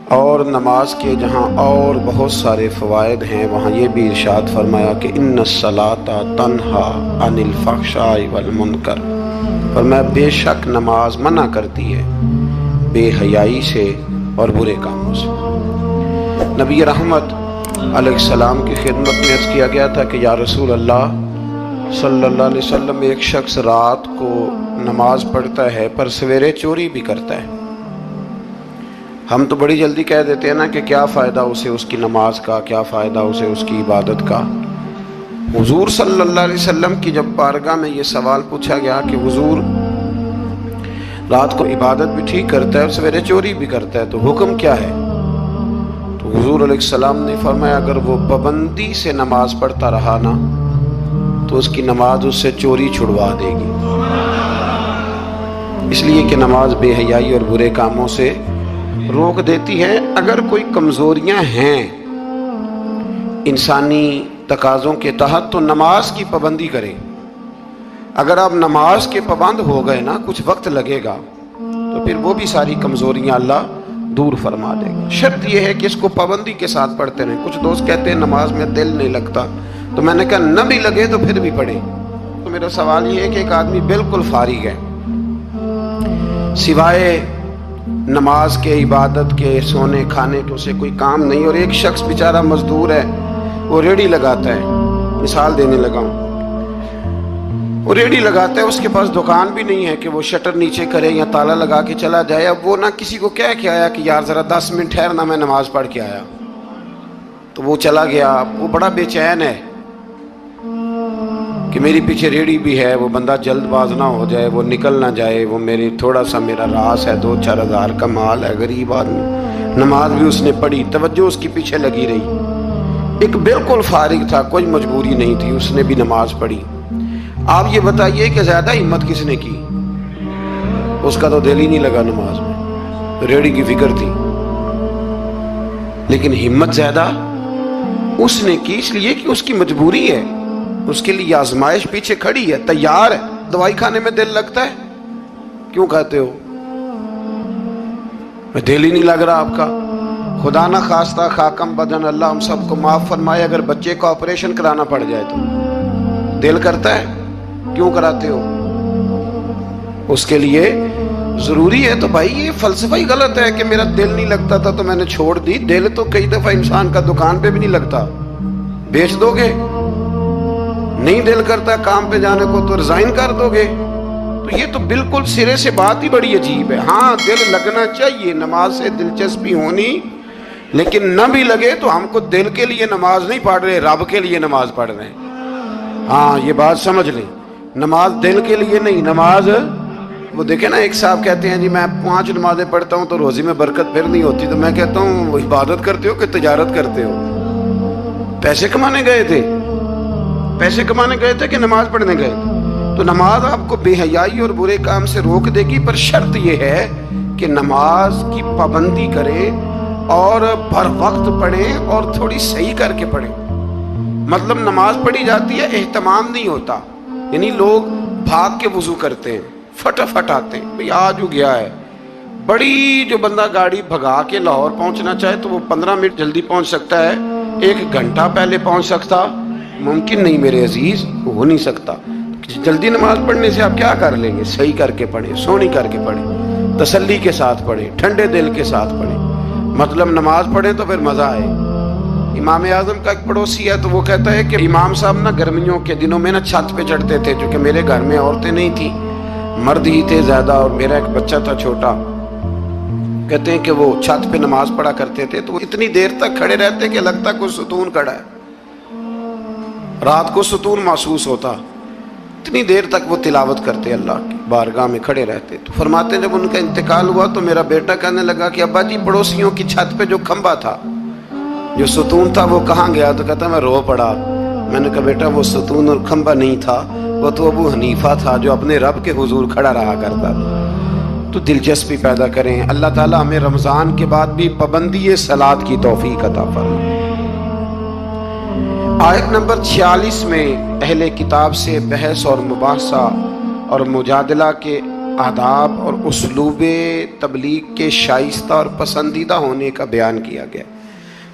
اور نماز کے جہاں اور بہت سارے فوائد ہیں وہاں یہ بھی ارشاد فرمایا کہ ان الصلاۃ تنہا عن الفحشاء والمنکر، فرمایا بے شک نماز منع کرتی ہے بے حیائی سے اور برے کاموں سے۔ نبی رحمت علیہ السلام کی خدمت میں عرض کیا گیا تھا کہ یا رسول اللہ صلی اللہ علیہ وسلم، ایک شخص رات کو نماز پڑھتا ہے پر سویرے چوری بھی کرتا ہے۔ ہم تو بڑی جلدی کہہ دیتے ہیں نا کہ کیا فائدہ اسے اس کی نماز کا، کیا فائدہ اسے اس کی عبادت کا۔ حضور صلی اللہ علیہ وسلم کی جب بارگاہ میں یہ سوال پوچھا گیا کہ حضور رات کو عبادت بھی ٹھیک کرتا ہے اور سویرے چوری بھی کرتا ہے تو حکم کیا ہے، تو حضور علیہ السلام نے فرمایا اگر وہ پابندی سے نماز پڑھتا رہا نا تو اس کی نماز اس سے چوری چھڑوا دے گی، اس لیے کہ نماز بے حیائی اور برے کاموں سے روک دیتی ہے۔ اگر کوئی کمزوریاں ہیں انسانی تقاضوں کے تحت تو نماز کی پابندی کریں۔ اگر آپ نماز کے پابند ہو گئے نا، کچھ وقت لگے گا تو پھر وہ بھی ساری کمزوریاں اللہ دور فرما دے گا۔ شرط یہ ہے کہ اس کو پابندی کے ساتھ پڑھتے رہیں۔ کچھ دوست کہتے ہیں نماز میں دل نہیں لگتا، تو میں نے کہا نہ بھی لگے تو پھر بھی پڑھیں۔ تو میرا سوال یہ ہے کہ ایک آدمی بالکل فارغ ہے، سوائے نماز کے، عبادت کے، سونے کھانے کے اسے کوئی کام نہیں، اور ایک شخص بیچارہ مزدور ہے، وہ ریڑھی لگاتا ہے، مثال دینے لگا ہوں، وہ ریڑھی لگاتا ہے، اس کے پاس دکان بھی نہیں ہے کہ وہ شٹر نیچے کرے یا تالا لگا کے چلا جائے۔ اب وہ نہ کسی کو کہہ کے آیا کہ یار ذرا 10 منٹ ٹھہرنا میں نماز پڑھ کے آیا، تو وہ چلا گیا۔ وہ بڑا بے چین ہے کہ میری پیچھے ریڑھی بھی ہے، وہ بندہ جلد باز نہ ہو جائے، وہ نکل نہ جائے، وہ میری تھوڑا سا میرا راس ہے، 2-4 ہزار کا مال ہے، غریب آدمی۔ نماز بھی اس نے پڑھی، توجہ اس کی پیچھے لگی رہی۔ ایک بالکل فارغ تھا، کوئی مجبوری نہیں تھی، اس نے بھی نماز پڑھی۔ آپ یہ بتائیے کہ زیادہ ہمت کس نے کی؟ اس کا تو دل ہی نہیں لگا نماز میں، ریڑھی کی فکر تھی، لیکن ہمت زیادہ اس نے کی، اس لیے کہ اس کی مجبوری ہے، اس کے لیے آزمائش پیچھے کھڑی ہے، تیار ہے۔ دوائی کھانے میں دل لگتا ہے؟ کیوں کہتے ہو دل ہی نہیں لگ رہا آپ کا؟ خدا نہ خواستہ خاکم بدن، اللہ ہم سب کو معاف فرمائے، اگر بچے کو آپریشن کرانا پڑ جائے تو دل کرتا ہے؟ کیوں کراتے ہو؟ اس کے لیے ضروری ہے۔ تو بھائی یہ فلسفہ ہی غلط ہے کہ میرا دل نہیں لگتا تھا تو میں نے چھوڑ دی۔ دل تو کئی دفعہ انسان کا دکان پہ بھی نہیں لگتا، بیچ دو گے؟ نہیں دل کرتا کام پہ جانے کو تو ریزائن کر دو گے؟ تو یہ تو بالکل سرے سے بات ہی بڑی عجیب ہے۔ ہاں دل لگنا چاہیے، نماز سے دلچسپی ہونی، لیکن نہ بھی لگے تو ہم کو دل کے لیے نماز نہیں پڑھ رہے، رب کے لیے نماز پڑھ رہے ہیں۔ ہاں یہ بات سمجھ لیں، نماز دل کے لیے نہیں، نماز وہ دیکھیں نا، ایک صاحب کہتے ہیں جی میں 5 نمازیں پڑھتا ہوں تو روزی میں برکت پھر نہیں ہوتی، تو میں کہتا ہوں وہ عبادت کرتے ہو کہ تجارت کرتے ہو؟ پیسے کمانے گئے تھے؟ پیسے کمانے گئے تھے کہ نماز پڑھنے گئے تھے؟ تو نماز آپ کو بے حیائی اور برے کام سے روک دے گی، پر شرط یہ ہے کہ نماز کی پابندی کریں اور بر وقت پڑھیں اور تھوڑی صحیح کر کے پڑھیں۔ مطلب نماز پڑھی جاتی ہے، اہتمام نہیں ہوتا، یعنی لوگ بھاگ کے وضو کرتے ہیں، فٹافٹ آتے ہیں، بھئی آج ہو گیا ہے۔ بڑی جو بندہ گاڑی بھگا کے لاہور پہنچنا چاہے تو وہ 15 منٹ جلدی پہنچ سکتا ہے، 1 گھنٹہ پہلے پہنچ سکتا ممکن نہیں میرے عزیز، ہو نہیں سکتا۔ جلدی نماز پڑھنے سے آپ کیا کر لیں گے؟ صحیح کر کے پڑھیں، سونی کر کے پڑھیں، تسلی کے ساتھ پڑھیں، ٹھنڈے دل کے ساتھ پڑھیں۔ مطلب نماز پڑھیں تو پھر مزہ آئے۔ امام اعظم کا ایک پڑوسی ہے تو وہ کہتا ہے کہ امام صاحب نا گرمیوں کے دنوں میں نا چھت پہ چڑھتے تھے، کیونکہ میرے گھر میں عورتیں نہیں تھیں، مرد ہی تھے زیادہ، اور میرا ایک بچہ تھا چھوٹا۔ کہتے ہیں کہ وہ چھت پہ نماز پڑھا کرتے تھے تو وہ اتنی دیر تک کھڑے رہتے کہ لگتا کوئی ستون کھڑا ہے، رات کو ستون محسوس ہوتا، اتنی دیر تک وہ تلاوت کرتے، اللہ کی بارگاہ میں کھڑے رہتے۔ تو فرماتے ہیں جب ان کا انتقال ہوا تو میرا بیٹا کہنے لگا کہ ابا جی پڑوسیوں کی چھت پہ جو کھمبا تھا، جو ستون تھا، وہ کہاں گیا؟ تو کہتا میں رو پڑا۔ میں نے کہا بیٹا وہ ستون اور کھمبا نہیں تھا، وہ تو ابو حنیفہ تھا جو اپنے رب کے حضور کھڑا رہا کرتا تھا۔ تو دلچسپی پیدا کریں۔ اللہ تعالیٰ ہمیں رمضان کے بعد بھی پابندی صلاۃ کی توفیق عطا فرمائے۔ آیت نمبر 46 میں اہل کتاب سے بحث اور مباحثہ اور مجادلہ کے आदाब और उसलूब तबलीग के शाइस्ता और पसंदीदा होने का बयान किया गया।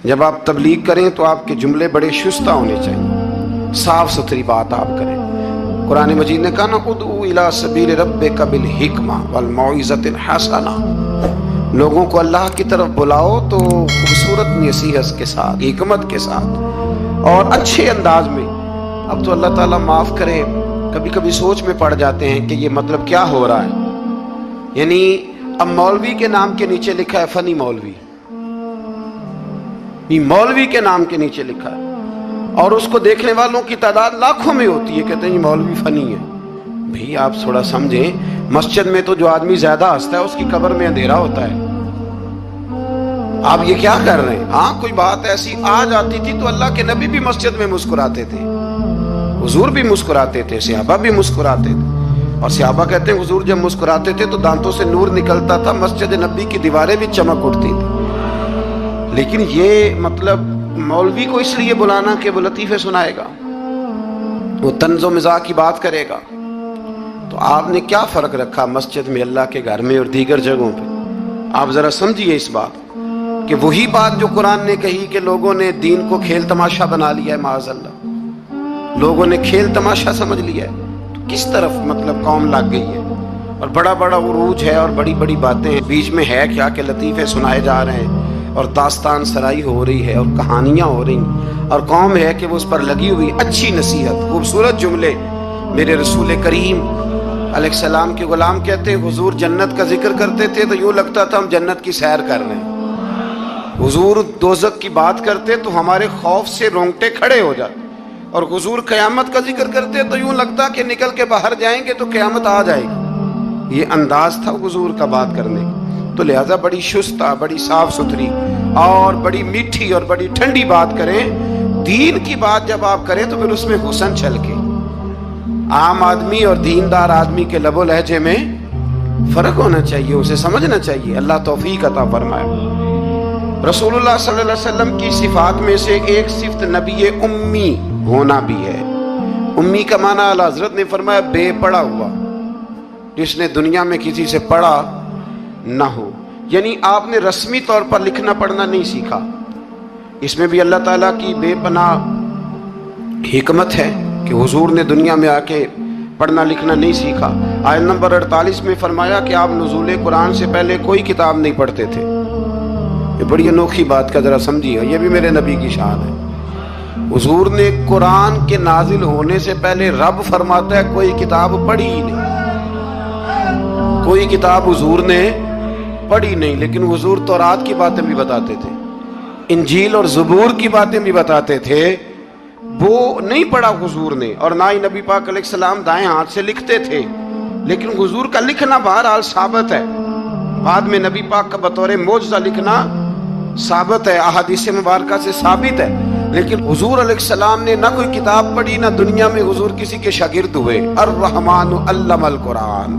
जब आप तबलीग करें तो आपके जुमले बड़े शुस्ता होने चाहिए, साफ सुथरी बात आप करें। कुरान मजीद ने कहा ना, उदू इला सबील रब्बिका बिल हिकमा वल मौइज़तिल हसना, लोगों को अल्लाह की तरफ बुलाओ तो खूबसूरत नसीहत के साथ, हिकमत के साथ और अच्छे अंदाज में। अब तो अल्लाह ताला माफ़ करे, कभी कभी सोच में पड़ जाते हैं कि ये मतलब क्या हो रहा है। यानी अब मौलवी के नाम के नीचे लिखा है फनी मौलवी, मौलवी के नाम के नीचे लिखा है और उसको देखने वालों की तादाद लाखों में होती है, कहते हैं ये मौलवी फनी है। भाई आप थोड़ा समझें, मस्जिद में तो जो आदमी ज्यादा हंसता है उसकी कब्र में अंधेरा होता है। आप ये क्या कर रहे हैं? हाँ, कोई बात ऐसी आ जाती थी तो अल्लाह के नबी भी मस्जिद में मुस्कुराते थे, हुजूर भी मुस्कुराते थे, सहाबा भी मुस्कुराते थे। और सहाबा कहते हैं हुजूर जब मुस्कुराते थे तो दांतों से नूर निकलता था, मस्जिद नबी की दीवारें भी चमक उठती थी। लेकिन ये मतलब मौलवी को इसलिए बुलाना कि वो लतीफे सुनाएगा, वो तंज़ो मिज़ाह की बात करेगा। तो आपने क्या फ़र्क रखा मस्जिद में, अल्लाह के घर में और दीगर जगहों पे? आप ज़रा समझिए इस बात कि वही बात जो कुरान ने कही कि लोगों ने दीन को खेल तमाशा बना लिया है, माअज़ल्लाह, लोगों ने खेल तमाशा समझ लिया है। तो किस तरफ मतलब कौम लग गई है और बड़ा बड़ा उरूज है और बड़ी बड़ी बातें हैं। बीच में है क्या कि लतीफ़े सुनाए जा रहे हैं और दास्तान सराई हो रही है और कहानियाँ हो रही, और कौम है कि वो उस पर लगी हुई अच्छी नसीहत, खूबसूरत जुमले। मेरे रसूल करीम अलैहिस्सलाम के गुलाम कहते हैं हुजूर जन्नत का जिक्र करते थे तो यूँ लगता था हम जन्नत की सैर कर रहे हैं। हुजूर दोज़ख की बात करते तो हमारे खौफ से रोंगटे खड़े हो जाते, और हुजूर क़यामत का जिक्र करते तो यूँ लगता कि निकल के बाहर जाएंगे तो क़यामत आ जाएगी। ये अंदाज था हुजूर का बात करने का। तो लिहाजा बड़ी शुस्ता, बड़ी साफ सुथरी और बड़ी मीठी और बड़ी ठंडी बात करें। दीन की बात जब आप करें तो फिर उसमें हुस्न छलके। आम आदमी और दीनदार आदमी के लबो लहजे में फर्क होना चाहिए, उसे समझना चाहिए। अल्लाह तौफीक अता फरमाए। रसूलुल्लाह सल्लल्लाहु अलैहि वसल्लम की सिफात में से एक सिफत नबी उम्मी होना भी है। उम्मी का माना आला हज़रत ने फरमाया बेपढ़ा हुआ, जिसने दुनिया में किसी से पढ़ा ना हो, यानी आपने रस्मी तौर पर लिखना पढ़ना नहीं सीखा। इसमें भी अल्लाह ताला की बेपनाह हिकमत है कि हुजूर ने दुनिया में आके पढ़ना लिखना नहीं सीखा। आयत नंबर 48 में फरमाया कि आप नुज़ूल कुरान से पहले कोई किताब नहीं पढ़ते थे। ये बड़ी अनोखी बात का जरा समझिए, ये भी मेरे नबी की शान है। हुजूर ने कुरान के नाजिल होने से पहले रब फरमाता है कोई किताब पढ़ी ही नहीं, कोई किताब हुजूर ने पढ़ी नहीं। लेकिन हुजूर तौरात की बातें भी बताते थे, इंजील और ज़बूर की बातें भी बताते थे, वो नहीं पढ़ा हुजूर ने। और ना ही नबी पाक अलैहिस्सलाम दाएं हाथ से लिखते थे, लेकिन हुजूर का लिखना बहरहाल साबित है। बाद में नबी पाक का बतौर मोजज़ा लिखना साबित है, अहादीस मुबारका से साबित है। लेकिन हुजूर अलैहिस्सलाम ने ना कोई किताब पढ़ी, ना दुनिया में हुजूर किसी के शागिर्द हुए। अर्रहमान अल्लमल कुरान,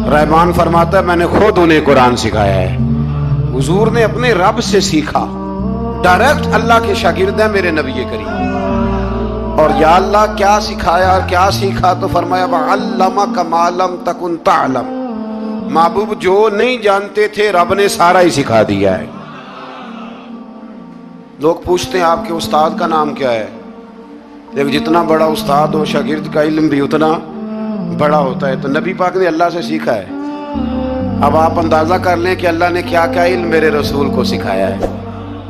रहमान फरमाता है मैंने खुद उन्हें कुरान सिखाया है। हुजूर ने अपने रब से सीखा, डायरेक्ट अल्लाह के शागिर्द है मेरे नबी करीम। और या अल्लाह क्या सिखाया और क्या सीखा? तो फरमाया वअल्लमका मा लम तकुन तअलम, महबूब जो नहीं जानते थे रब ने सारा ही सिखा दिया है। लोग पूछते हैं आपके उस्ताद का नाम क्या है? लेकिन जितना बड़ा उस्ताद हो शागिर्द का इल्म भी उतना बड़ा होता है। तो नबी पाक ने अल्लाह से सीखा है। अब आप अंदाजा कर लें कि अल्लाह ने क्या क्या इल्म मेरे रसूल को सिखाया है।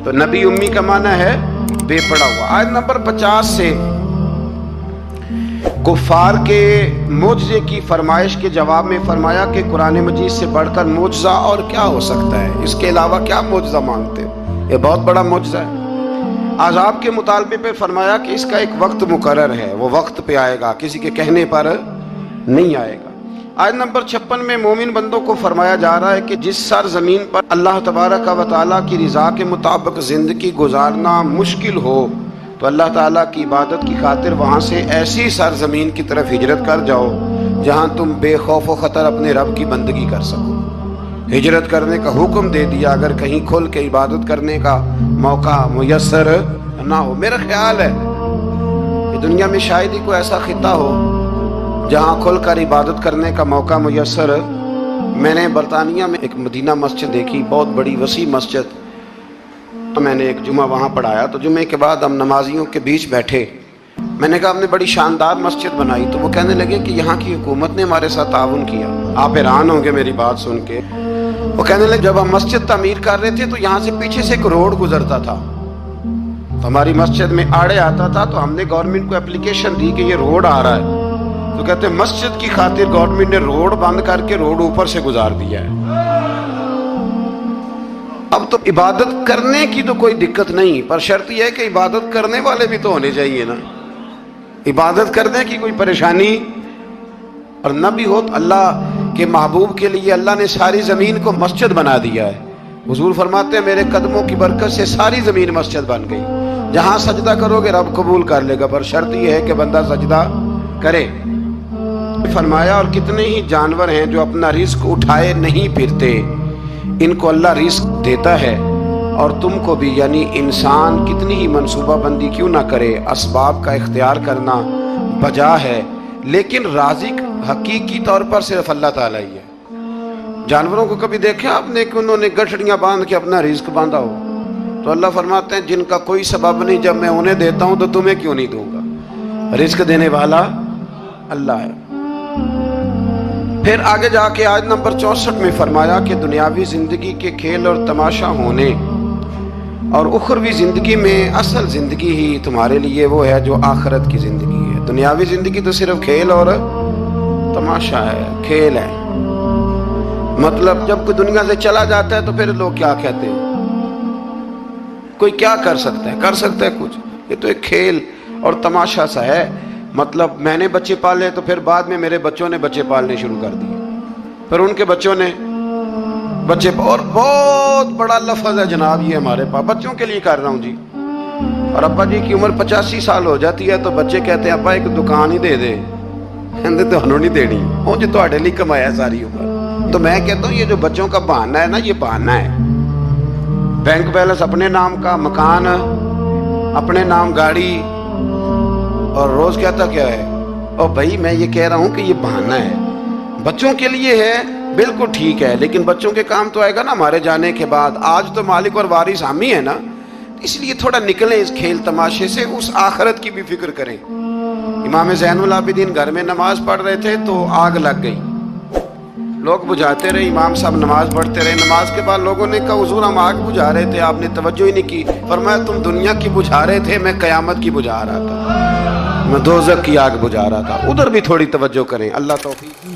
तो नबी उम्मी का माना है बेपढ़ा हुआ। आयत नंबर 50 से कुफार के मोजज़े की फरमाइश के जवाब में फरमाया कि कुरान मजीद से बढ़कर मोजज़ा और क्या हो सकता है, इसके अलावा क्या मोजज़ा मांगते हो, ये बहुत बड़ा मोजज़ा है। आज़ाब के मुतालबे पे फरमाया कि इसका एक वक्त मुकर्रर है, वो वक्त पे आएगा, किसी के कहने पर नहीं आएगा। आयत नंबर 56 में मोमिन बंदों को फरमाया जा रहा है कि जिस सर ज़मीन पर अल्लाह तबारक व तआला की रज़ा के मुताबिक ज़िंदगी गुजारना मुश्किल हो तो अल्लाह ताला की इबादत की खातिर वहाँ से ऐसी सरज़मीन की तरफ हिजरत कर जाओ जहाँ तुम बेखौफ व ख़तर अपने रब की बंदगी कर सको। हिजरत करने का हुक्म दे दिया अगर कहीं खुल के इबादत करने का मौका मुयस्सर ना हो। मेरा ख्याल है कि दुनिया में शायद ही कोई ऐसा खिता हो जहाँ खुल कर इबादत करने का मौका मुयस्सर। मैंने बरतानिया में एक मदीना मस्जिद देखी, बहुत बड़ी वसी मस्जिद। तो मैंने एक जुमा वहाँ पढ़ाया, तो जुमे के बाद हम नमाजियों के बीच बैठे। मैंने कहा आपने बड़ी शानदार मस्जिद बनाई। तो वो कहने लगे कि यहाँ की हुकूमत ने हमारे साथ ताउन किया। आप हैरान होंगे मेरी बात सुन के। वो कहने लगे जब हम मस्जिद तामीर कर रहे थे तो यहाँ से पीछे से एक रोड गुजरता था, तो हमारी मस्जिद में आड़े आता था, तो हमने गवर्नमेंट को एप्लीकेशन दी कि ये रोड आ रहा है। तो कहते मस्जिद की खातिर गवर्नमेंट ने रोड बंद करके रोड ऊपर से गुजार दिया है। अब तो इबादत करने की तो कोई दिक्कत नहीं, पर शर्त यह है कि इबादत करने वाले भी तो होने चाहिए ना। इबादत करने की कोई परेशानी और न भी हो तो अल्लाह के महबूब के लिए अल्लाह ने सारी ज़मीन को मस्जिद बना दिया है। हुजूर फरमाते हैं मेरे कदमों की बरकत से सारी ज़मीन मस्जिद बन गई। जहाँ सजदा करोगे रब कबूल कर लेगा, पर शर्त यह है कि बंदा सजदा करे। फरमाया और कितने ही जानवर हैं जो अपना रिस्क उठाए नहीं फिरते, इनको अल्लाह रिस्क देता है। और तुमको भी, यानी इंसान कितनी ही मनसूबा बंदी क्यों ना करे, असबाब का इख्तियार करना बजा है, लेकिन राज़िक हकीकी तौर पर सिर्फ अल्लाह ताला ही है। जानवरों को कभी देखे आपने कि उन्होंने गठड़ियाँ बांध के अपना रिस्क बांधा हो? तो अल्लाह फरमाते हैं जिनका कोई सबब नहीं, जब मैं उन्हें देता हूँ तो तुम्हें क्यों नहीं दूंगा। रिस्क देने वाला अल्लाह है। फिर आगे जाके आज नंबर 64 में फरमाया कि दुनियावी जिंदगी के खेल और तमाशा होने और उखरवी जिंदगी में असल जिंदगी ही तुम्हारे लिए वो है जो आखिरत की जिंदगी है। दुनियावी जिंदगी तो सिर्फ खेल और तमाशा है, खेल है। मतलब जब कोई दुनिया से चला जाता है तो फिर लोग क्या कहते हैं, कोई क्या कर सकता है, कर सकता है कुछ? ये तो एक खेल और तमाशा सा है। मतलब मैंने बच्चे पाले तो फिर बाद में मेरे बच्चों ने बच्चे पालने शुरू कर दिए, फिर उनके बच्चों ने बच्चे, और बहुत बड़ा लफ्ज़ है जनाब ये हमारे पास, बच्चों के लिए कर रहा हूँ जी। और अब्बा जी की उम्र 85 साल हो जाती है तो बच्चे कहते हैं अब्बा एक दुकान ही दे दे, कहते तो नहीं देनी, वो जो तुम्हारे लिए कमाया सारी उम्र। तो मैं कहता हूँ ये जो बच्चों का बहाना है ना, ये बहाना है। बैंक बैलेंस अपने नाम का, मकान अपने नाम, गाड़ी, और रोज कहता क्या है, और भाई मैं ये कह रहा हूँ कि ये बहाना है। बच्चों के लिए है बिल्कुल ठीक है, लेकिन बच्चों के काम तो आएगा ना हमारे जाने के बाद। आज तो मालिक और वारिस हम ही है ना, इसलिए थोड़ा निकलें इस खेल तमाशे से, उस आखिरत की भी फिक्र करें। इमाम ज़ैनुल आबिदीन घर में नमाज पढ़ रहे थे तो आग लग गई, लोग बुझाते रहे, इमाम साहब नमाज पढ़ते रहे। नमाज के बाद लोगों ने कहा हुजूर हम आग बुझा रहे थे, आपने तवज्जो ही नहीं की। फरमाया तुम दुनिया की बुझा रहे थे, मैं कयामत की बुझा रहा था, मैं दोज़ख की आग बुझा रहा था। उधर भी थोड़ी तवज्जो करें। अल्लाह तौफीक।